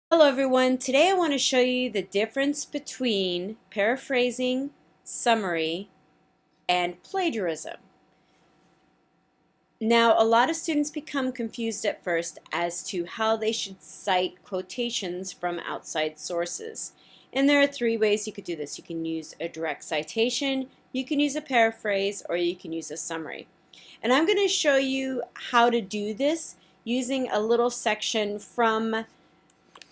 Hello everyone, today I want to show you the difference between paraphrasing, summary, and plagiarism. Now, a lot of students become confused at first as to how they should cite quotations from outside sources. And there are three ways you could do this. You can use a direct citation, you can use a paraphrase, or you can use a summary. And I'm going to show you how to do this using a little section from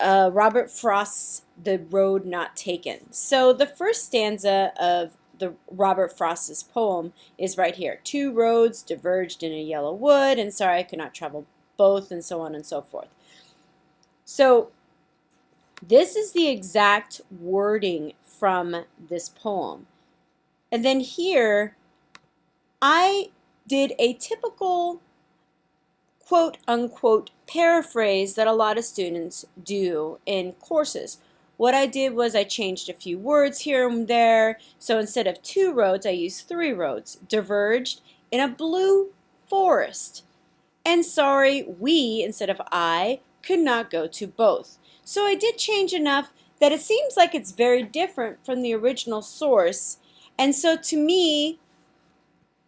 Robert Frost's The Road Not Taken. So the first stanza of the Robert Frost's poem is right here. Two roads diverged in a yellow wood, and sorry I could not travel both, and so on and so forth. So this is the exact wording from this poem. And then here I did a typical quote-unquote paraphrase that a lot of students do in courses. What I did was I changed a few words here and there. So instead of two roads, I used three roads. Diverged in a blue forest. And sorry, we, instead of I, could not go to both. So I did change enough that it seems like it's very different from the original source. And so to me,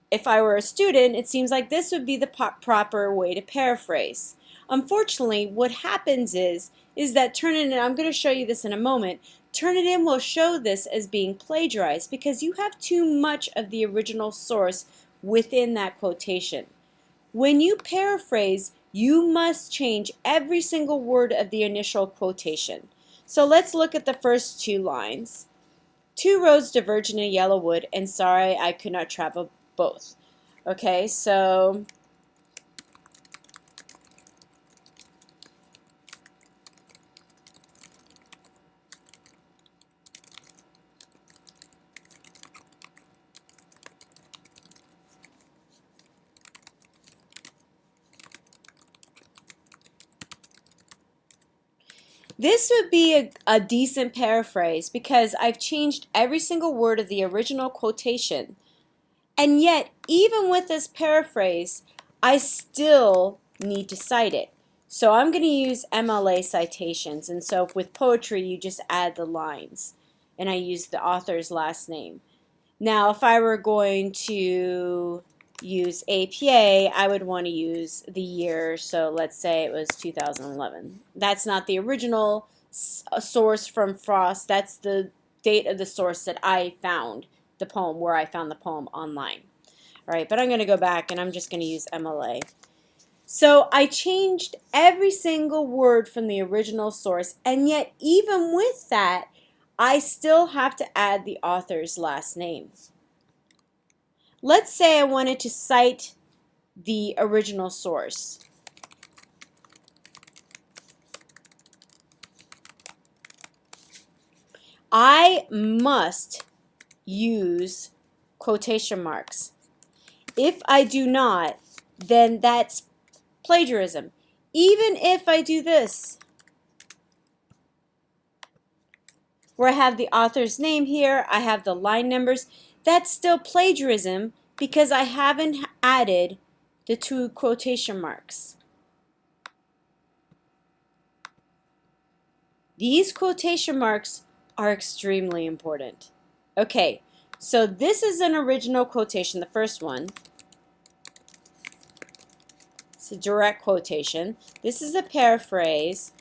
if I were a student, it seems like this would be the proper way to paraphrase. Unfortunately, what happens is that Turnitin, I'm going to show you this in a moment, Turnitin will show this as being plagiarized because you have too much of the original source within that quotation. When you paraphrase, you must change every single word of the initial quotation. So let's look at the first two lines. Two roads diverge in a yellow wood, and sorry I could not travel both. Okay, so this would be a decent paraphrase because I've changed every single word of the original quotation. And yet, even with this paraphrase, I still need to cite it. So I'm going to use MLA citations. And so with poetry, you just add the lines. And I use the author's last name. Now, if I were going to use APA, I would want to use the year. So let's say it was 2011. That's not the original source from Frost. That's the date of the source that I found the poem, where I found the poem online. All right, but I'm going to go back and I'm just going to use MLA. So I changed every single word from the original source, and yet even with that, I still have to add the author's last name. Let's say I wanted to cite the original source. I must use quotation marks. If I do not, then that's plagiarism. Even if I do this, where I have the author's name here, I have the line numbers, that's still plagiarism because I haven't added the two quotation marks. These quotation marks are extremely important. Okay, so this is an original quotation, the first one. It's a direct quotation. This is a paraphrase.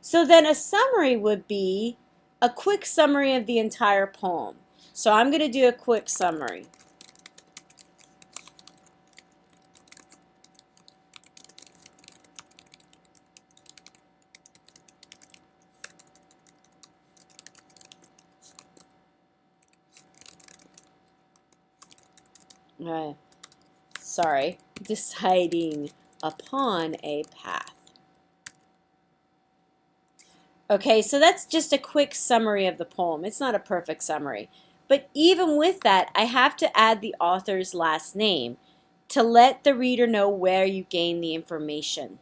So then a summary would be a quick summary of the entire poem. So I'm going to do a quick summary. Deciding upon a path. Okay, so that's just a quick summary of the poem. It's not a perfect summary. But even with that, I have to add the author's last name to let the reader know where you gain the information.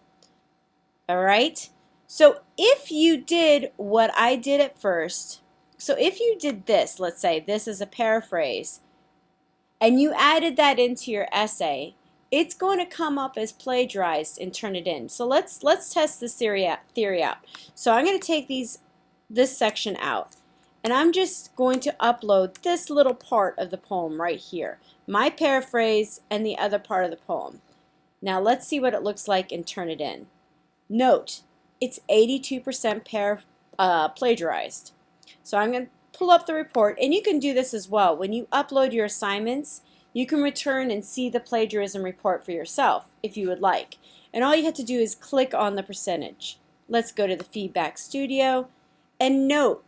All right? So if you did what I did at first, so if you did this, let's say this is a paraphrase, and you added that into your essay, it's going to come up as plagiarized and turn it in. So let's test this theory out. So I'm going to take this section out, and I'm just going to upload this little part of the poem right here, my paraphrase and the other part of the poem. Now let's see what it looks like and turn it in. Note, it's 82% plagiarized. So I'm going to pull up the report, and you can do this as well. When you upload your assignments, you can return and see the plagiarism report for yourself if you would like. And all you have to do is click on the percentage. Let's go to the Feedback Studio, and note,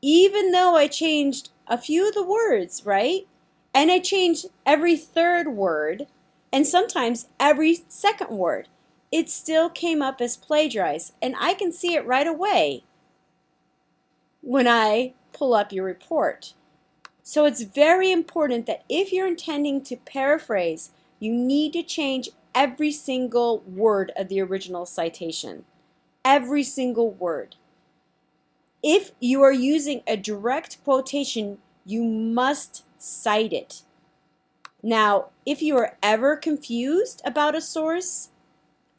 even though I changed a few of the words, right? And I changed every third word and sometimes every second word, it still came up as plagiarized, and I can see it right away when I pull up your report. So it's very important that if you're intending to paraphrase, you need to change every single word of the original citation. Every single word. If you are using a direct quotation, you must cite it. Now, if you are ever confused about a source,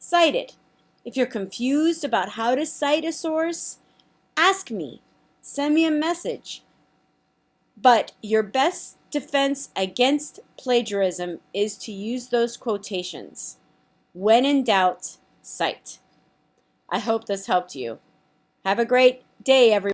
cite it. If you're confused about how to cite a source, ask me. Send me a message. But your best defense against plagiarism is to use those quotations. When in doubt, cite. I hope this helped you. Have a great day, everyone.